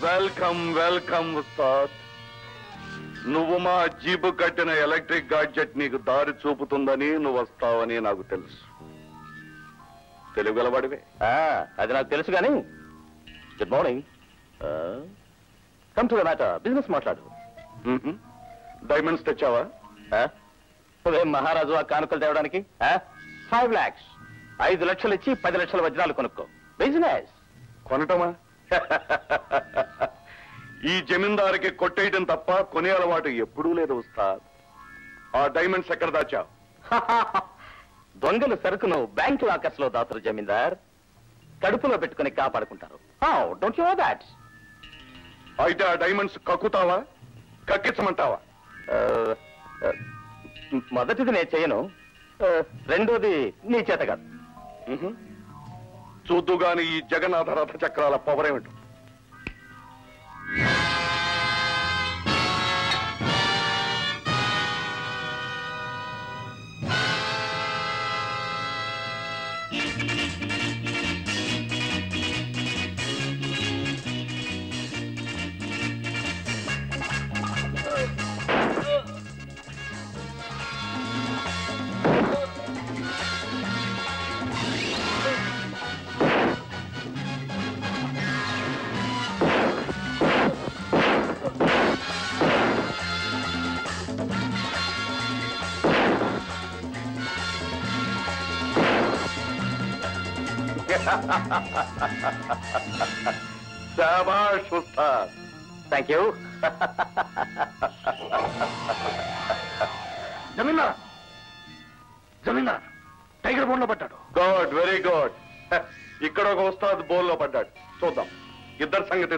Welcome welcome Ustaad. నువ్వు మా jeep కట్టిన ఎలక్ట్రిక్ గాడ్జెట్ నీకు దారి చూపుతుందని నువ్వు వస్తావని నాకు తెలుసు. తెలుగు గలవాడివే. అది నాకు తెలుసు కానీ good morning. Come to the matter. Business మాట్లాడు. డైమండ్స్ తెచ్చావా? నువ్వేం మహారాజు ఆ కానుకలు తేవడానికి? 5 lakhs 5 లక్షలు ఇచ్చి 10 లక్షల వజ్రాలు కొనుక్కో. బిజినెస్ కొనటమా? ఈ జమీందారికి కొట్టేయటం తప్ప కొనే అలవాటు ఎప్పుడూ లేదు ఉస్తాద్. ఆ డైమండ్స్ ఎక్కడ దాచావు? దొంగలు సరుకును బ్యాంక్ లాకర్స్ లో దాతురు జమీందార్. కడుపులో పెట్టుకుని కాపాడుకుంటారు. Don't you know that? అయితే ఆ డైమండ్స్ కక్కుతావా, కక్కించమంటావా? మొదటిది నేను చేయను, రెండోది నీ చేత కాదు. చూద్దుగాని ఈ జగన్నాథ రథ చక్రాల పొగరేమిటో. శాబాష్ ఉస్తాద్. Thank you. జమీందార్, జమీందార్ టైగర్ బోన్ లో పడ్డాడు. Good, very good. ఇక్కడ ఒక ఉస్తాద్ బోన్ లో పడ్డాడు. చూద్దాం ఇద్దరు సంగతి.